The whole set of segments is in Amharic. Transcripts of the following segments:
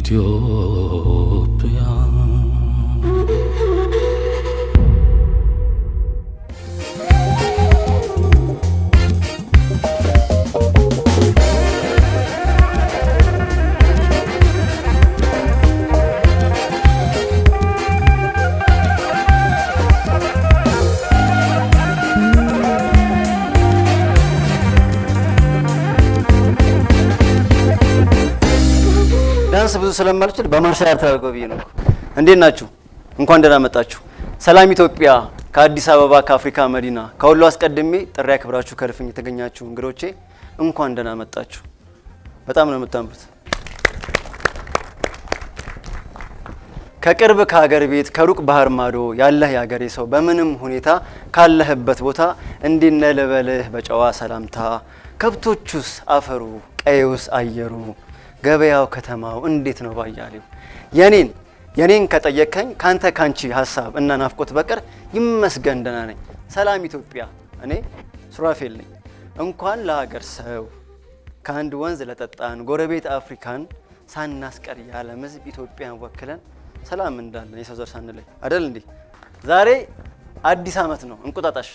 ኢትዮጵያ ዳንስ ብዙ ስለማልችል በማርሻል አርት አድርገው ብዬ ነው። እንዴት ናችሁ? እንኳን ደህና መጣችሁ። ሰላም ኢትዮጵያ ከአዲስ አበባ ከአፍሪካ መዲና ከሁሉ አስቀድሜ ጥሪ አክብራችሁ ከልፍኝ የተገኛችሁ እንግዶቼ እንኳን ደህና መጣችሁ። በጣም ነው የምታምሩት። ከቅርብ ከሀገር ቤት ከሩቅ ባህር ማዶ ያለህ ያገሬ ሰው በምንም ሁኔታ ካለህበት ቦታ እንዲነ ልበልህ በጨዋ ሰላምታ ከብቶቹስ አፈሩ ቀዩስ አየሩ ገበያው ከተማው እንዴት ነው ባያሌው የኔን ከጠየከኝ ካንተ ካንቺ ሐሳብ እና ናፍቆት በቀር ይመስገን ደህና ነኝ። ሰላም ኢትዮጵያ እኔ ሱራፌል ነኝ። እንኳን ለሀገር ሰው ከአንድ ወንዝ ለጠጣን ጎረቤት አፍሪካን ሳናስቀር ያለም ሕዝብ ኢትዮጵያን ወክለን ሰላም እንዳለን የሰው ዘር ሳንለይ አይደል እንዴ? ዛሬ አዲስ ዓመት ነው እንቁጣጣሽ።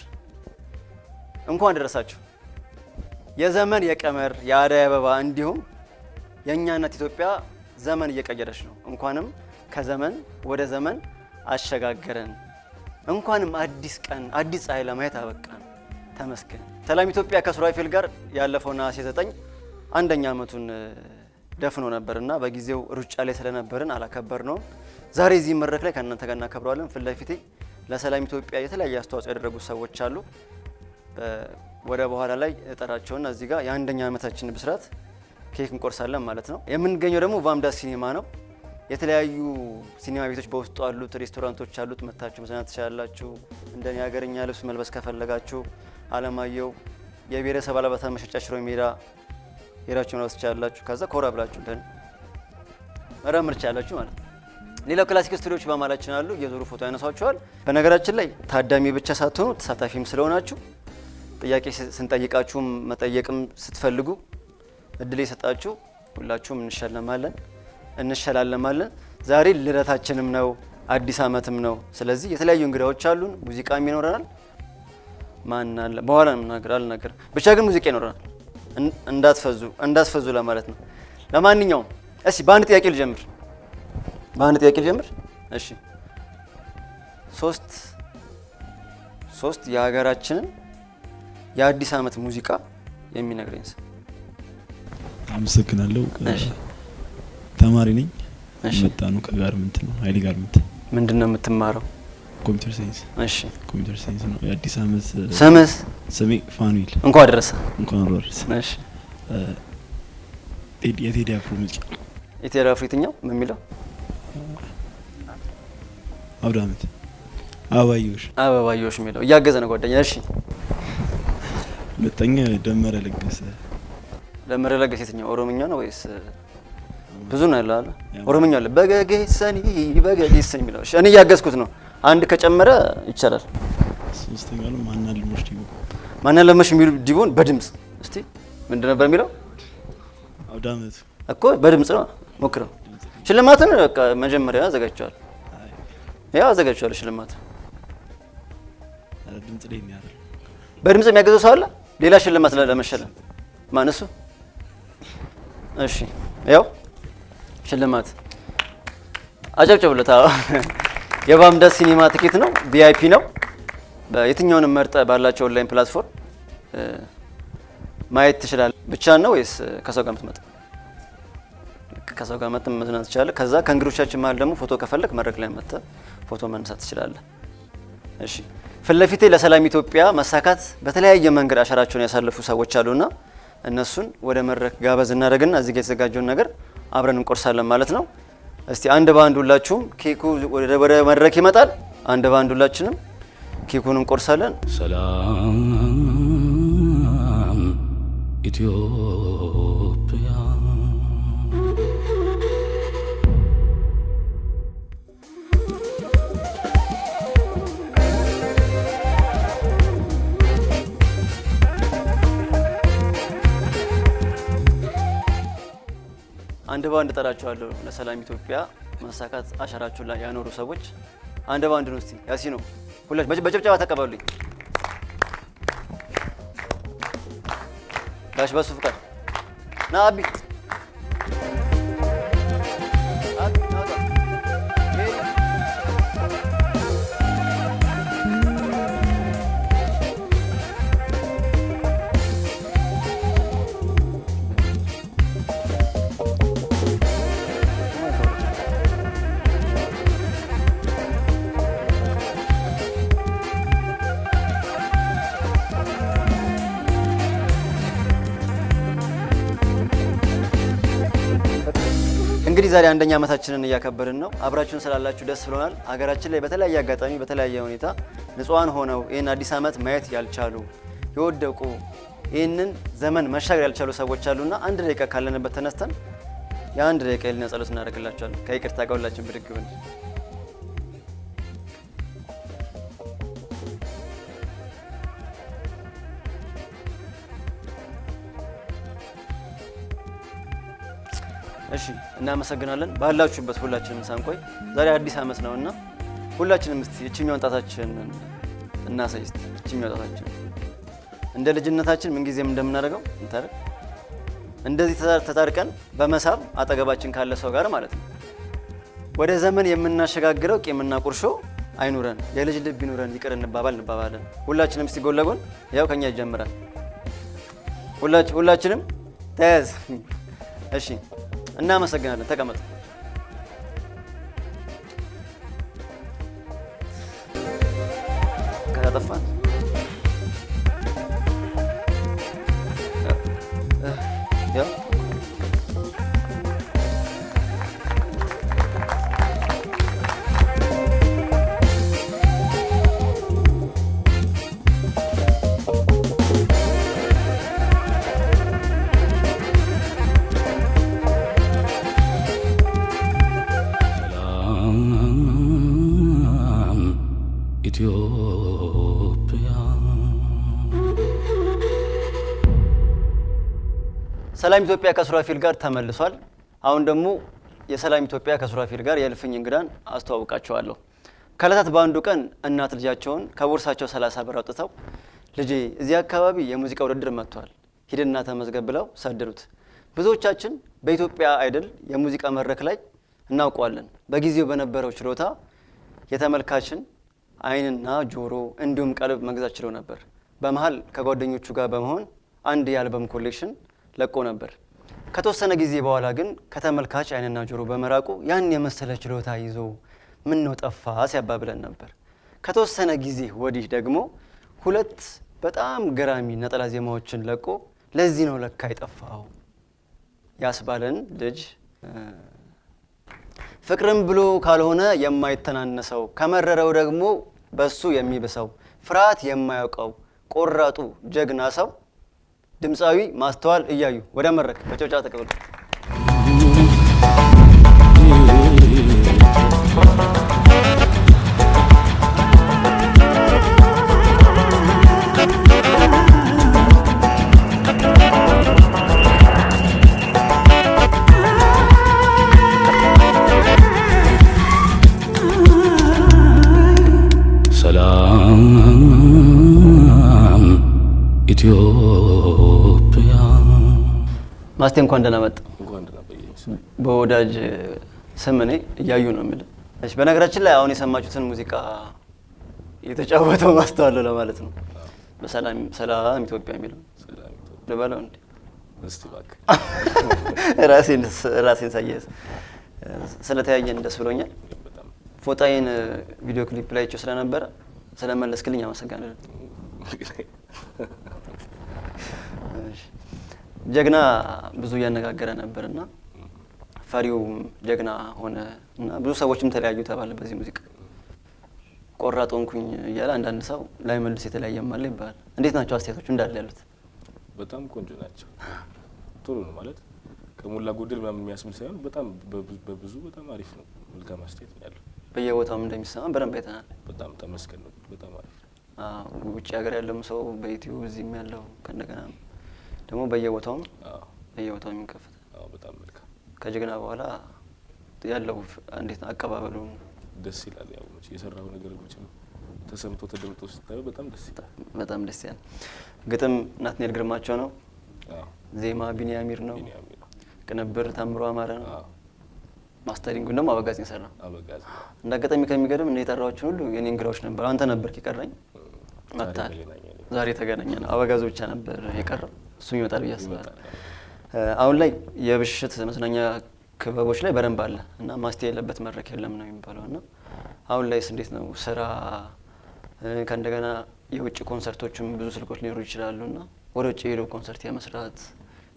እንኳን ደረሳችሁ። የዘመን የቀመር የአደይ አበባ እንዲሁም የኛ እናት ኢትዮጵያ ዘመን እየቀየረች ነው። እንኳንም ከዘመን ወደ ዘመን አሸጋገረን። እንኳንም አዲስ ቀን አዲስ ፀሐይ ለማየት አበቃን። ተመስገን። ሰላም ኢትዮጵያ ከሱራፌል ጋር ያለፈው ነሐሴ 9 አንደኛ ዓመቱን ደፍኖ ነበርና በጊዜው ሩጫ ላይ ስለነበርን አላከበርነውም። ዛሬ እዚህ መድረክ ላይ ከእናንተ ጋር እናከብረዋለን። ፊት ለፊቴ ለሰላም ኢትዮጵያ የተለያየ አስተዋጽኦ ያደረጉ ሰዎች አሉ። ወደ በኋላ ላይ እጠራቸውና እዚህ ጋር የአንደኛ ዓመታችን ብስራት ኬክ እንቆርሳለን ማለት ነው። የምንገኘው ደግሞ ቫምዳስ ሲኒማ ነው። የተለያዩ ሲኒማ ቤቶች በውስጡ አሉት፣ ሬስቶራንቶች አሉት። መታችሁ መዝናናት ትችላላችሁ። እንደኔ ሀገርኛ ልብስ መልበስ ከፈለጋችሁ አለማየሁ የብሔረሰብ አልባሳት መሸጫ ሽሮ ሜዳ ሄዳችሁ መልበስ ትችላላችሁ። ከዛ ኮራ ብላችሁ እንደኔ መረምር ትችላላችሁ ማለት ነው። ሌላው ክላሲክ ስቱዲዮዎች በማላችን አሉ። የዞሩ ፎቶ ያነሷቸዋል። በነገራችን ላይ ታዳሚ ብቻ ሳትሆኑ ተሳታፊም ስለሆናችሁ ጥያቄ ስንጠይቃችሁም መጠየቅም ስትፈልጉ እድል የሰጣችሁ ሁላችሁም እንሸላለማለን። ዛሬ ልደታችንም ነው አዲስ ዓመትም ነው። ስለዚህ የተለያዩ እንግዳዎች አሉን። ሙዚቃም ይኖረናል። ማን አለ በኋላ አልናገር ብቻ ግን ሙዚቃ ይኖረናል። እንዳትፈዙ ለማለት ነው። ለማንኛውም እስኪ በአንድ ጥያቄ ልጀምር። እሺ ሶስት የሀገራችንን የአዲስ ዓመት ሙዚቃ የሚነግረኝ ሰው። አመሰግናለሁ። ተማሪ ነኝ። መጣኑ ከጋርመንት ነው። ኃይሌ ጋርመንት። ምንድነው የምትማረው? ኮምፒውተር ሳይንስ። እሺ ኮምፒውተር ሳይንስ ነው። የአዲስ ዓመት ስሜ ፋኑኤል። እንኳን አደረሰ። እሺ የቴዲ አፍሮ ሙዚቃ። የቴዲ አፍሮ የትኛው ምን የሚለው? አውደ ዓመት አበባዮሽ የሚለው እያገዘ ነው ጓደኛ። እሺ ሁለተኛ ደመረ ለገሰ የትኛው? ኦሮምኛ ነው ወይስ ብዙ ነው ያለው? አለ ኦሮምኛ አለ። በገጌሰኒ የሚለው። እሺ እኔ እያገዝኩት ነው። አንድ ከጨመረ ይቻላል። ሶስተኛው ነው ማናለሞሽ ዲቦን በድምጽ እስቲ ምንድን ነበር የሚለው? አውደ ዓመት እኮ በድምጽ ነው። ሞክረው። ሽልማትን በቃ መጀመሪያ አዘጋጅቻለሁ። ሽልማት ድምጽ ላይ ነው ያለው። በድምጽ የሚያገዘው ሰው አለ? ሌላ ሽልማት ለመሸለም ማን እሱ? እሺ ያው ሽልማት አጨብጭቡለት። የቫምዳስ ሲኒማ ትኬት ነው። ቪአይፒ ነው። በየትኛውንም መርጠ ባላቸው ኦንላይን ፕላትፎርም ማየት ትችላለህ። ብቻ ነው ወይስ ከሰው ጋር የምትመጣ? ከሰው ጋር መጥተህ መዝናናት ትችላለህ። ከዛ ከእንግዶቻችን መሀል ደግሞ ፎቶ ከፈለክ መድረክ ላይ መጥተህ ፎቶ መነሳት ትችላለህ። እሺ ፊት ለፊቴ ለሰላም ኢትዮጵያ መሳካት በተለያየ መንገድ አሻራቸውን ያሳለፉ ሰዎች አሉና እነሱን ወደ መድረክ ጋበዝ እናደርግና እዚህ ጋር የተዘጋጀውን ነገር አብረን እንቆርሳለን ማለት ነው። እስቲ አንድ ባንድ ሁላችሁም ኬኩ ወደ መድረክ ይመጣል። አንድ ባንድ ሁላችንም ኬኩን እንቆርሳለን። ሰላም ኢትዮጵያ አንድ ባንድ ጠራቸዋለሁ ለሰላም ኢትዮጵያ ማሳካት አሻራችሁን ላይ ያኖሩ ሰዎች አንድ ባንድ ነው። እስቲ ያሲኖ ሁላችሁ በጭብጨባ ተቀበሉኝ። ጋሽ በሱ ፍቃድ ና አቢ እንግዲህ ዛሬ አንደኛ ዓመታችንን እያከበርን ነው። አብራችሁን ስላላችሁ ደስ ብሎናል። ሀገራችን ላይ በተለያየ አጋጣሚ በተለያየ ሁኔታ ንጹሃን ሆነው ይህን አዲስ ዓመት ማየት ያልቻሉ የወደቁ ይህንን ዘመን መሻገር ያልቻሉ ሰዎች አሉና አንድ ደቂቃ ካለንበት ተነስተን የአንድ ደቂቃ የህሊና ጸሎት እናደርግላቸዋለን። ከይቅርታ ጋር ሁላችን ብድግ ብለን እሺ እናመሰግናለን። ባላችሁበት ሁላችንም ሳንቆይ ዛሬ አዲስ ዓመት ነውና ሁላችንም እስቲ እቺኛውን ጣታችንን እናሳይ። እስቲ እቺኛው ጣታችን እንደ ልጅነታችን ምን ጊዜም እንደምናደርገው እንታረቅ እንደዚህ ተታርቀን በመሳብ አጠገባችን ካለ ሰው ጋር ማለት ነው ወደ ዘመን የምናሸጋግረው ቂምና ቁርሾ አይኑረን፣ የልጅ ልብ ይኑረን፣ ይቅር እንባባለን። ሁላችንም እስቲ ጎን ለጎን ያው ከኛ ይጀምራል። ሁላችንም ተያዝ። እሺ እናመሰግናለን። ተቀመጡ። ከተጠፋን ያው ሰላም ኢትዮጵያ ከሱራፊል ጋር ተመልሷል። አሁን ደግሞ የሰላም ኢትዮጵያ ከሱራፊል ጋር የእልፍኝ እንግዳን አስተዋውቃቸዋለሁ። ከዕለታት በአንዱ ቀን እናት ልጃቸውን ከቦርሳቸው 30 ብር አውጥተው ልጄ እዚህ አካባቢ የሙዚቃ ውድድር መጥቷል፣ ሂድና ተመዝገብ ብለው ሰደዱት። ብዙዎቻችን በኢትዮጵያ አይደል የሙዚቃ መድረክ ላይ እናውቀዋለን። በጊዜው በነበረው ችሎታ የተመልካችን አይንና ጆሮ እንዲሁም ቀልብ መግዛት ችሎ ነበር። በመሃል ከጓደኞቹ ጋር በመሆን አንድ የአልበም ኮሌክሽን ለቆ ነበር። ከተወሰነ ጊዜ በኋላ ግን ከተመልካች አይንና ጆሮ በመራቁ ያን የመሰለ ችሎታ ይዞ ምን ነው ጠፋ ሲያባብለን ነበር። ከተወሰነ ጊዜ ወዲህ ደግሞ 2 በጣም ገራሚ ነጠላ ዜማዎችን ለቆ ለዚህ ነው ለካ የጠፋው ያስባለን ልጅ ፍቅርም ብሎ ካልሆነ የማይተናነሰው ከመረረው ደግሞ በሱ የሚብሰው ፍርሃት የማያውቀው ቆራጡ ጀግና ሰው ድምፃዊ ማስተዋል እያዩ ወደ መድረክ በጭብጨባ ተቀበሉ። ሰላም ኢትዮጵያ። ማስቴ እንኳን ደህና መጣ። በወዳጅ ስም እኔ እያዩ ነው የሚለው። እሺ በነገራችን ላይ አሁን የሰማችሁትን ሙዚቃ የተጫወተው ማስተዋል ለማለት ነው። በሰላም ኢትዮጵያ የሚለው ልበለው እንዴ? እስቲ እባክህ ራሴን ሳየስ ስለተያየን ደስ ብሎኛል። ፎጣዬን ቪዲዮ ክሊፕ ላይ አይቼው ስለነበረ ስለመለስክልኝ አመሰግናለሁ። ጀግና ብዙ እያነጋገረ ነበርና ፈሪው ጀግና ሆነ እና ብዙ ሰዎችም ተለያዩ ተባለ በዚህ ሙዚቃ። ቆራጥ ሆንኩኝ እያለ አንዳንድ ሰው ላይ መልስ የተለያየም አለ ይባላል። እንዴት ናቸው አስተያየቶቹ እንዳለ ያሉት? በጣም ቆንጆ ናቸው። ጥሩ ነው ማለት ከሞላ ጎደል ምናምን የሚያስብል ሳይሆን በጣም በብዙ በጣም አሪፍ ነው። መልካም አስተያየት ነው ያለው። በየቦታውም እንደሚሰማ በደንብ አይተናል። በጣም ተመስገን ነው። በጣም አሪፍ ነው። ውጭ ሀገር ያለውም ሰው በዩቲዩብ እዚህም ያለው ከእንደገና ደግሞ በየቦታውም የሚከፈት በጣም መልካም ከጀግና በኋላ ያለው እንዴት ነው አቀባበሉ? ደስ ይላል። ያው የሰራው ነገር ብቻ ተሰምቶ ተደምጦ ስታዩ በጣም ደስ ይላል። በጣም ደስ ይላል። ግጥም ናትናኤል ግርማቸው ነው። ዜማ ቢኒያሚር ነው። ቅንብር ታምሮ አማረ ነው። ማስተሪንጉን ደግሞ አበጋዝ ነው የሰራው። አበጋዝ እንደ አጋጣሚ ከሚገርም እንደ የጠራዎችን ሁሉ የኔ እንግዳዎች ነበር። አንተ ነበርክ የቀረኝ። መጣል ዛሬ ተገናኘን። አበጋዝ ብቻ ነበር የቀረው። እሱም ይመጣል ብዬ አስባለሁ። አሁን ላይ የብሽት መዝናኛ ክበቦች ላይ በደንብ አለ እና ማስቴ የለበት መድረክ የለም ነው የሚባለው። እና አሁን ላይስ እንዴት ነው ስራ? ከእንደገና የውጭ ኮንሰርቶችም ብዙ ስልኮች ሊኖሩ ይችላሉ እና ወደ ውጭ ሄዶ ኮንሰርት የመስራት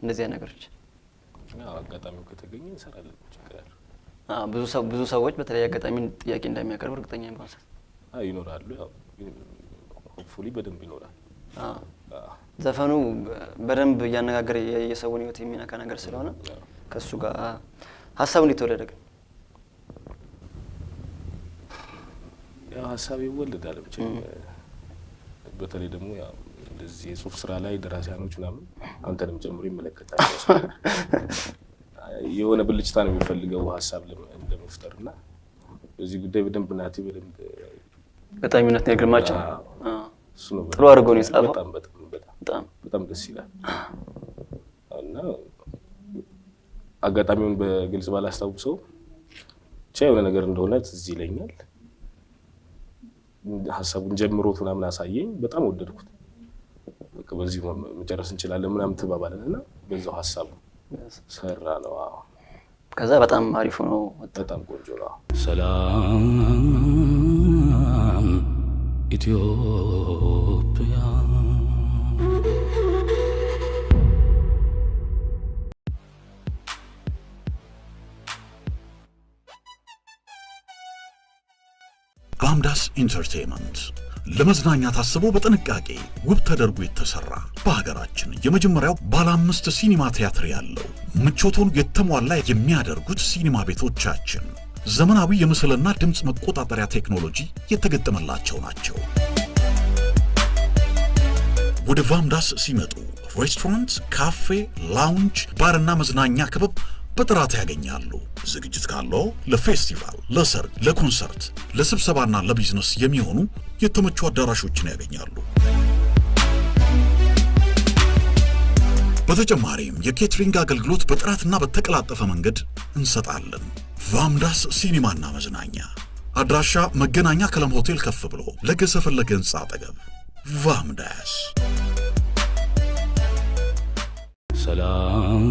እንደዚያ ነገሮች አጋጣሚው ከተገኘ እንሰራለን። ችግር አለ። ብዙ ሰዎች በተለይ አጋጣሚ ጥያቄ እንደሚያቀርቡ እርግጠኛ ነኝ። ኮንሰርት ይኖራሉ። ያው ሆፕፉሊ በደንብ ይኖራል። ዘፈኑ በደንብ እያነጋገረ የሰውን ህይወት የሚነካ ነገር ስለሆነ ከሱ ጋር ሀሳቡ እንዴት ተወለደ? ግን ያው ሀሳብ ይወለዳል ብቻ። በተለይ ደግሞ ያው እንደዚህ የጽሁፍ ስራ ላይ ደራሲያኖች ምናምን አንተንም ጨምሮ ይመለከታል። የሆነ ብልጭታ ነው የሚፈልገው ሀሳብ ለመፍጠርና በዚህ ጉዳይ በደንብ ናቲ በደንብ በጣምነት ነው ግርማቸው እሱ ነው ጥሩ አድርጎ ነው የጻፈው። በጣም ደስ ይላል። እና አጋጣሚውን በግልጽ ባላስታውሰው ብቻ የሆነ ነገር እንደሆነ ትዝ ይለኛል። ሀሳቡን ጀምሮት ምናምን አሳየኝ። በጣም ወደድኩት። በቃ በዚህ መጨረስ እንችላለን ምናምን ተባባለንና በዛው ሀሳቡ ሰራ ነው። ከዛ በጣም አሪፍ ነው። በጣም ቆንጆ ነው። ሰላም ኢትዮጵያ ቫምዳስ ኢንተርቴይንመንት ለመዝናኛ ታስቦ በጥንቃቄ ውብ ተደርጎ የተሰራ በሀገራችን የመጀመሪያው ባለ 5 ሲኒማ ቲያትር ያለው ምቾቱን የተሟላ የሚያደርጉት ሲኒማ ቤቶቻችን ዘመናዊ የምስልና ድምጽ መቆጣጠሪያ ቴክኖሎጂ የተገጠመላቸው ናቸው። ወደ ቫምዳስ ሲመጡ ሬስቶራንት፣ ካፌ፣ ላውንጅ፣ ባርና መዝናኛ ክበብ በጥራት ያገኛሉ። ዝግጅት ካለው ለፌስቲቫል፣ ለሰርግ፣ ለኮንሰርት፣ ለስብሰባና ለቢዝነስ የሚሆኑ የተመቹ አዳራሾችን ያገኛሉ። በተጨማሪም የኬትሪንግ አገልግሎት በጥራትና በተቀላጠፈ መንገድ እንሰጣለን። ቫምዳስ ሲኒማና መዝናኛ አድራሻ መገናኛ ከለም ሆቴል ከፍ ብሎ ለገሰፈለገ ህንፃ አጠገብ። ቫምዳስ ሰላም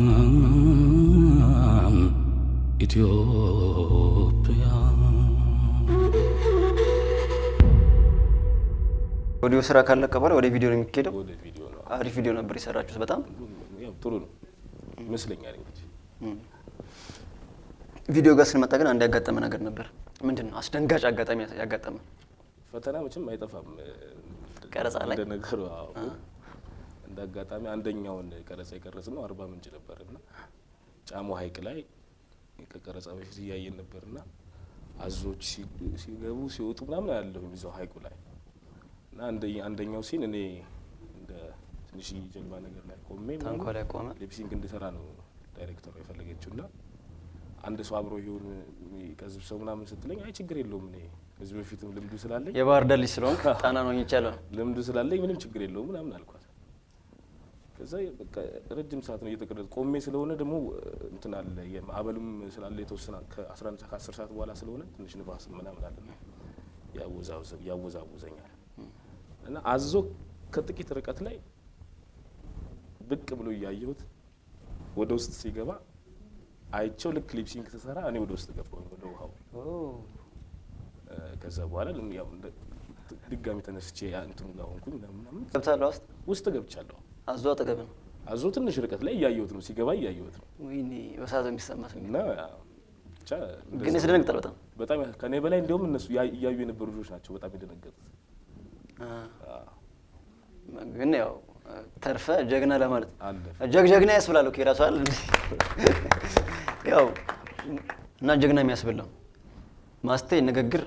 ኢትዮጵያ። ኦዲዮ ስራ ካለቀ በኋላ ወደ ቪዲዮ ነው የሚካሄደው። ወደ ቪዲዮ ነው። አሪፍ ቪዲዮ ነበር የሰራችሁት። በጣም ያው ጥሩ ነው ይመስለኛል። እንግዲህ ቪዲዮ ጋር ስንመጣ ግን አንድ ያጋጠመ ነገር ነበር። ምንድነው? አስደንጋጭ አጋጣሚ ያጋጠመ ፈተና መቼም አይጠፋም ቀረጻ ላይ እንደነገሩ። እንደ አጋጣሚ አንደኛውን ቀረጻ የቀረጽነው አርባ ምንጭ ነበርና ጫሞ ሐይቅ ላይ ከቀረጻ በፊት እያየን ነበርና አዞች ሲገቡ ሲወጡ ምናምን ያለው እዛው ሐይቁ ላይ እና አንደኛው ሲን እኔ እንደ ትንሽ ጀልባ ነገር ላይ ቆሜ ታንኳ ላይ ቆመ ሊፕሲንግ እንድሰራ ነው ዳይሬክተሩ የፈለገችውና አንድ ሰው አብሮ ይሁን የሚቀዝብ ሰው ምናምን ስትለኝ አይ ችግር የለውም እኔ ከዚህ በፊትም ልምዱ ስላለኝ የባህር ዳር ልጅ ስለሆንክ ጣና ነው ይቻላል ልምዱ ስላለኝ ምንም ችግር የለውም ምናምን አልኳት። ከዛ በቃ ረጅም ሰዓት ነው እየተቀረጸ ቆሜ ስለሆነ ደግሞ እንትን አለ የማዕበሉም ስላለ የተወሰነ ከ11 ከ10 ሰዓት በኋላ ስለሆነ ትንሽ ንፋስ ምናምን አለ ያወዛውዘኛል እና አዞ ከጥቂት ርቀት ላይ ብቅ ብሎ እያየሁት ወደ ውስጥ ሲገባ አይቸው ልክ ሊፕሲንግ ተሰራ እኔ ወደ ውስጥ ገባሁ ወደ ውሃው። ከዛ በኋላ ያው ድጋሚ ተነስቼ እንትኑ ጋር ሆንኩኝ ምናምን ገብታለሁ ውስጥ ገብቻለሁ። አዞ አጠገብ ነው። አዞ ትንሽ ርቀት ላይ እያየሁት ነው ሲገባ እያየሁት ነው። ወይኔ በሳት የሚሰማ ስሜት እና ብቻ ግን ያስደነግጣል በጣም ከኔ በላይ እንደውም እነሱ እያዩ የነበሩ ልጆች ናቸው በጣም የደነገጡት። ግን ያው ተርፈ ጀግና ለማለት አለፈ ጀግና ያስብላል እኮ የራሱ አይደል ያው እና ጀግና የሚያስብለው ማስቴ ንግግር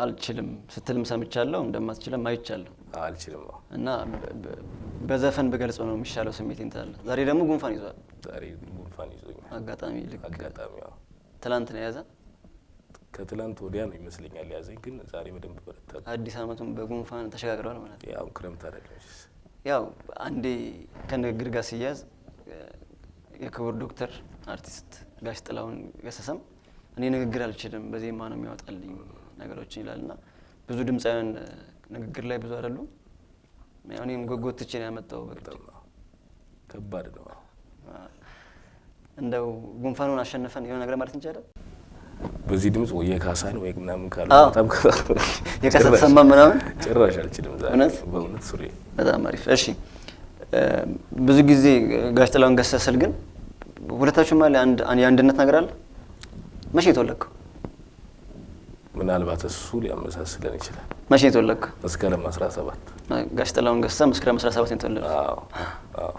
አልችልም ስትልም ሰምቻለሁ እንደማትችልም አይቻለሁ። አልችልም እና በዘፈን በገልጾ ነው የሚሻለው ስሜት እንታለ። ዛሬ ደግሞ ጉንፋን ይዟል። ዛሬ ጉንፋን ይዞኛል። አጋጣሚ ልክ አጋጣሚ ትላንት ነው ያዘ ከትላንት ወዲያ ነው ይመስለኛል ያዘኝ ግን ዛሬ በደንብ በረታ አዲስ አመቱን በጉንፋን ተሸጋግረዋል ማለት ነው ያው ክረምት አይደለም ያው አንዴ ከንግግር ጋር ሲያዝ የክቡር ዶክተር አርቲስት ጋሽ ጥላሁን ገሰሰም እኔ ንግግር አልችልም በዜማ ነው የሚያወጣልኝ ነገሮችን ይላልና ብዙ ድምጻውያን ንግግር ላይ ብዙ አይደሉም ያው እኔም ጎጎትቼ ነው ያመጣው በጣም ከባድ ነው እንደው ጉንፋኑን አሸንፈን የሆነ ነገር ማለት እንችላለን በዚህ ድምጽ ወይ የካሳን ወይ ምናምን ካለ በጣም የካሳ ተሰማ ምናምን ጭራሽ አልችልም ዛሬ በእውነት ሱሪ በጣም አሪፍ እሺ ብዙ ጊዜ ጋሽ ጥላሁን ገሰሰል ግን ሁለታችሁም ማለት አንድነት ነገር አለ መቼ ተወለድከው ምናልባት እሱ ሊያመሳስለን ይችላል መቼ ተወለድከው መስከረም 17 ጋሽ ጥላሁን ገሰሰ መስከረም 17 ነው ተወለድከው አዎ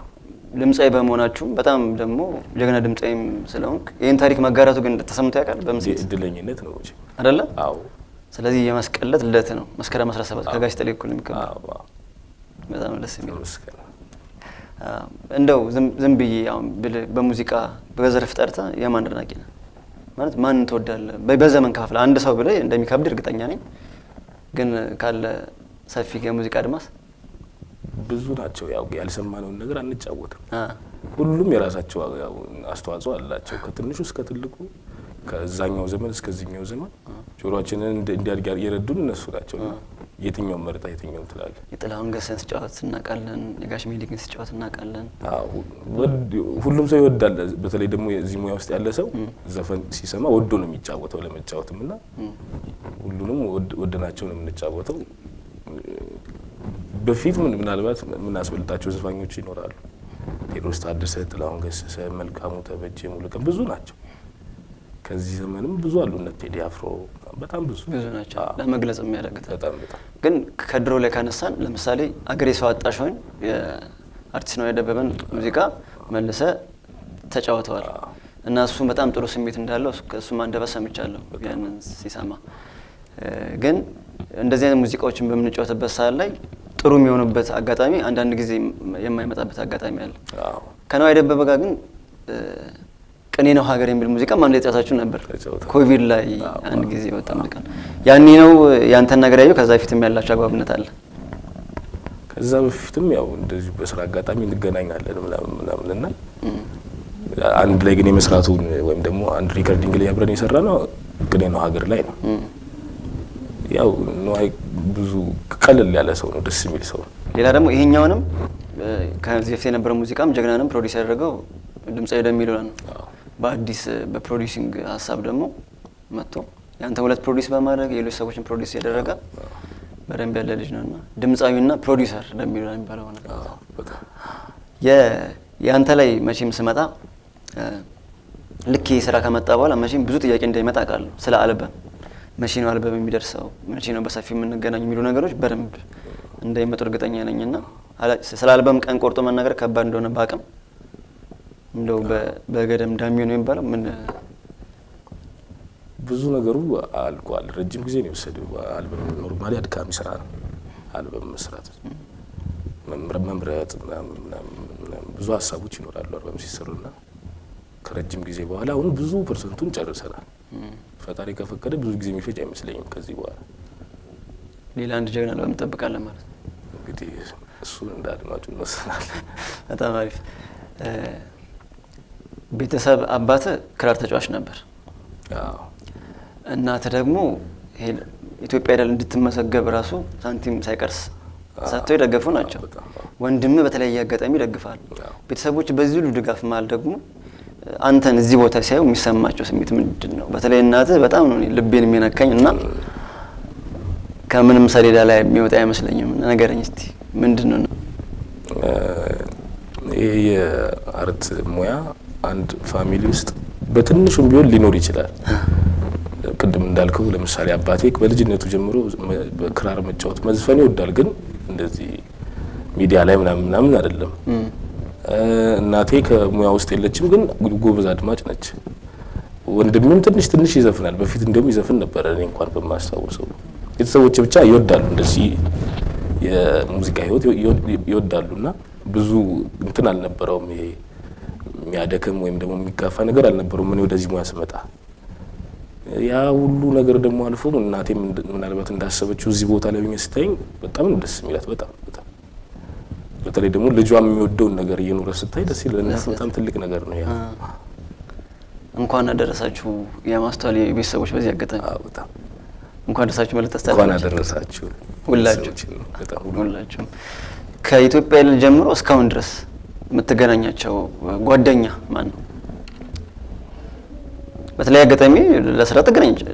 ድምጻይ በመሆናችሁ በጣም ደግሞ ጀግና ድምጻይም ስለሆንክ ይሄን ታሪክ መጋራቱ ግን ተሰምቶ ያውቃል በምስል እድለኝነት ነው እንጂ አይደለ አዎ ስለዚህ የመስቀለት ልደት ነው መስከረም 17 ከጋሽ ጥላሁን እኩል የሚከበረው አዎ በጣም ደስ የሚል መስከረም እንደው ዝም ብዬ አሁን በሙዚቃ በዘርፍ ጠርታ የማን አድናቂ ነህ ማለት ማን ትወዳለህ በዘመን ከፋፍለ አንድ ሰው ብለ እንደሚከብድ እርግጠኛ ነኝ ግን ካለ ሰፊ የሙዚቃ አድማስ ብዙ ናቸው ያው ያልሰማነው ነገር አንጫወትም ሁሉም የራሳቸው ያው አስተዋጽኦ አላቸው ከትንሹ እስከ ትልቁ ከዛኛው ዘመን እስከዚህኛው ዘመን ጆሮአችንን እንዲያድግ የረዱን እነሱ ናቸው የትኛው መርጣ የትኛው ትላል የጥላሁን ገሰሰን ጫወት እናቃለን የጋሽ ሜዲክን ጫወት እናቃለን ሁሉም ሰው ይወዳል በተለይ ደግሞ እዚህ ሙያ ውስጥ ያለ ሰው ዘፈን ሲሰማ ወዶ ነው የሚጫወተው ለመጫወትምና ሁሉንም ወደናቸው ነው የምንጫወተው በፊት ምናልባት ምናስበልጣቸው ዘፋኞች ይኖራሉ ቴዎድሮስ ታደሰ ጥላሁን ገሰሰ መልካሙ ተበጀ ሙሉቀን ብዙ ናቸው ከዚህ ዘመንም ብዙ አሉ እነ ቴዲ አፍሮ በጣም ብዙ ናቸው ለመግለጽ የሚያደርጉት በጣም ግን ከድሮ ላይ ካነሳን ለምሳሌ አገሬ ሰው አጣሽ ሆይ የአርቲስት ነው ያደበበን ሙዚቃ መልሰ ተጫውተዋል እና እሱ በጣም ጥሩ ስሜት እንዳለው እሱ ማንደበስ ሰምቻለሁ ያንን ሲሰማ ግን እንደዚህ አይነት ሙዚቃዎችን በምንጫወትበት ሰዓት ላይ ጥሩ የሚሆኑበት አጋጣሚ አንዳንድ ጊዜ የማይመጣበት አጋጣሚ አለ ከነው ያደበበ ጋር ግን ቅኔ ነው ሀገር የሚል ሙዚቃ ማን ላይ ተጫውታችሁ ነበር ኮቪድ ላይ አንድ ጊዜ ወጣ ሙዚቃ ያኔ ነው ያንተን ነገር ያየው ከዛ በፊትም ያላችሁ አግባብነት አለ ከዛ በፊትም ያው እንደዚህ በስራ አጋጣሚ እንገናኛለን ምናምንና አንድ ላይ ግን የመስራቱን ወይም ደግሞ አንድ ሪከርዲንግ ላይ አብረን የሰራነው ቅኔ ነው ሀገር ላይ ነው ያው ነው ብዙ ቀለል ያለ ሰው ነው ደስ የሚል ሰው ሌላ ደግሞ ይሄኛውንም ከዚህ በፊት የነበረው ሙዚቃም ጀግናንም ፕሮዲዩስ ያደረገው ድምጻዊ ደሚለው ነው በአዲስ በፕሮዲዩሲንግ ሐሳብ ደግሞ መጥቶ ያንተ ሁለት ፕሮዲዩስ በማድረግ የሌሎች ሰዎችን ፕሮዲዩስ ያደረገ በደንብ ያለ ልጅ ነውና ድምጻዊና ፕሮዲዩሰር ደሚለው የሚባለው ነው ያንተ ላይ መቼም ስመጣ ልክ የሥራ ከመጣ በኋላ መቼም ብዙ ጥያቄ እንደሚመጣ አውቃለሁ ስለ አልበም መቼ ነው አልበም የሚደርሰው መቼ ነው በሰፊ የምንገናኝ የሚሉ ነገሮች በደንብ እንደሚመጡ እርግጠኛ ነኝና ስለ አልበም ቀን ቆርጦ መናገር ከባድ እንደሆነ ባቅም እንደው በገደም ዳሚው ነው የሚባለው ምን ብዙ ነገሩ አልቋል ረጅም ጊዜ ነው የወሰደው አልበም ኖርማሊ አድካሚ ስራ ነው አልበም መስራት መምረጥ ብዙ ሀሳቦች ይኖራሉ አልበም ሲሰሩና ከረጅም ጊዜ በኋላ አሁን ብዙ ፐርሰንቱን ጨርሰናል ፈጣሪ ከፈቀደ ብዙ ጊዜ የሚፈጅ አይመስለኝም ከዚህ በኋላ ሌላ አንድ ጀግና አልበም እንጠብቃለን ማለት ነው እንግዲህ እሱን እንዳድማጩ እንወስናለን በጣም አሪፍ ቤተሰብ አባተ ክራር ተጫዋች ነበር አዎ እናተ ደግሞ ኢትዮጵያ አይደል እንድትመሰገብ ራሱ ሳንቲም ሳይቀርስ ሳተው ይደገፉ ናቸው ወንድም በተለያየ አጋጣሚ ይደግፋል ቤተሰቦች በዚህ ሁሉ ድጋፍ ማለት ደግሞ አንተን እዚህ ቦታ ሲያዩ የሚሰማቸው ስሜት ምንድነው በተለይ እናተ በጣም ነው ልቤን የሚነካኝና ከምንም ሰሌዳ ላይ የሚወጣ አይመስለኝም ነገረኝ እስቲ ምንድነው ይሄ የአርት ሙያ አንድ ፋሚሊ ውስጥ በትንሹም ቢሆን ሊኖር ይችላል ቅድም እንዳልከው ለምሳሌ አባቴ በልጅነቱ ጀምሮ በክራር መጫወት መዝፈን ይወዳል ግን እንደዚህ ሚዲያ ላይ ምናምን አይደለም እናቴ ከሙያ ውስጥ የለችም ግን ጎበዝ አድማጭ ነች ወንድምም ትንሽ ይዘፍናል በፊት እንደውም ይዘፍን ነበር እኔ እንኳን በማስታወሰው ቤተሰቦቼ ብቻ ይወዳሉ እንደዚህ የሙዚቃ ህይወት ይወዳሉና ብዙ እንትን አልነበረውም ይሄ የሚያደክም ወይም ደግሞ የሚጋፋ ነገር አልነበረም። ምን ወደዚህ ሙያ ስመጣ ያ ሁሉ ነገር ደግሞ አልፎ እናቴ ምናልባት እንዳሰበችው እዚህ ቦታ ላይ ሆኜ ስታይኝ በጣም ደስ የሚላት በጣም በተለይ ደግሞ ልጇም የሚወደውን ነገር እየኖረ ስታይ ደስ ይላል። በጣም ትልቅ ነገር ነው ያ። እንኳን አደረሳችሁ የማስተዋል ቤተሰቦች በዚህ አጋጣሚ በጣም እንኳን አደረሳችሁ ማለት ተስተካክለ እንኳን አደረሳችሁ ሁላችሁም። ከኢትዮጵያ ጀምሮ እስካሁን ድረስ የምትገናኛቸው ጓደኛ ማን ነው? በተለይ አጋጣሚ ለስራ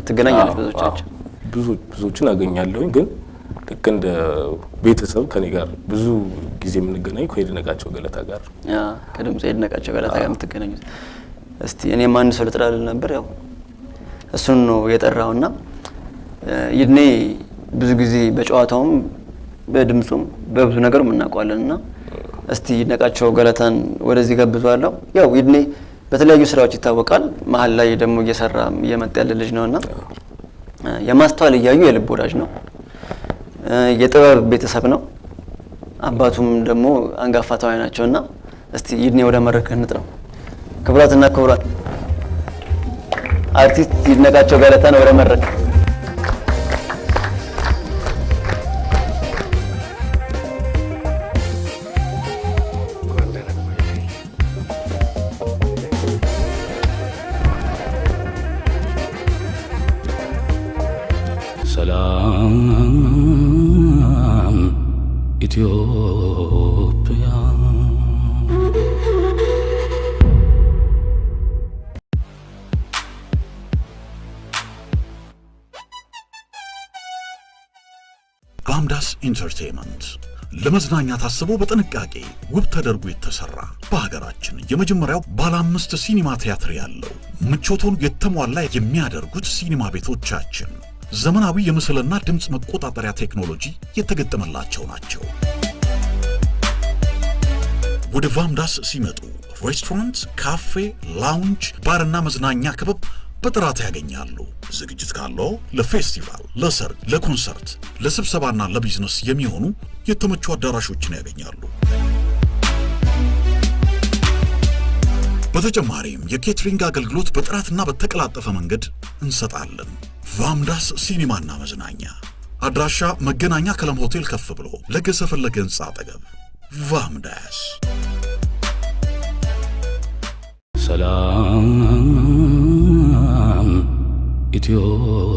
ትገናኛለች ብዙዎችን አገኛለሁኝ ግን ልክ እንደ ቤተሰብ ከኔ ጋር ብዙ ጊዜ የምንገናኝ ከይድነቃቸው ገለታ ጋር ከድምጽ ይድነቃቸው ገለታ ጋር የምትገናኙት። እስቲ እኔም አንድ ሰው ልጥራል ነበር ያው እሱን ነው የጠራውና ይድኔ ብዙ ጊዜ በጨዋታውም በድምጹም በብዙ ነገር እናውቀዋለንና እስቲ ይድነቃቸው ገለታን ወደዚህ ጋብዘዋለሁ። ያው ይድኔ በተለያዩ ስራዎች ይታወቃል። መሀል ላይ ደግሞ እየሰራ እየመጣ ያለ ልጅ ነውና የማስተዋል እያዩ የልብ ወዳጅ ነው። የጥበብ ቤተሰብ ነው። አባቱም ደግሞ አንጋፋ ተዋናይ ናቸውና እስቲ ይድኔ ወደ መድረክ እንጥራው። ክቡራትና ክቡራን አርቲስት ይድነቃቸው ገለታን ወደ መድረክ ሰላም ኢትዮጵያ ቫምዳስ ኢንተርቴይንመንት ለመዝናኛ ታስቦ በጥንቃቄ ውብ ተደርጎ የተሰራ በሀገራችን የመጀመሪያው ባለ 5 ሲኒማ ቲያትር ያለው ምቾቱን የተሟላ የሚያደርጉት ሲኒማ ቤቶቻችን ዘመናዊ የምስልና ድምጽ መቆጣጠሪያ ቴክኖሎጂ የተገጠመላቸው ናቸው። ወደ ቫምዳስ ሲመጡ ሬስቶራንት፣ ካፌ፣ ላውንጅ፣ ባርና መዝናኛ ክበብ በጥራት ያገኛሉ። ዝግጅት ካለው ለፌስቲቫል፣ ለሰርግ፣ ለኮንሰርት፣ ለስብሰባና ለቢዝነስ የሚሆኑ የተመቹ አዳራሾችን ያገኛሉ። በተጨማሪም የኬትሪንግ አገልግሎት በጥራትና በተቀላጠፈ መንገድ እንሰጣለን። ቫምዳስ ሲኒማና መዝናኛ አድራሻ መገናኛ ከለም ሆቴል ከፍ ብሎ ለገሰ ፈለገ ህንጻ አጠገብ። ቫምዳስ ሰላም ኢትዮጵያ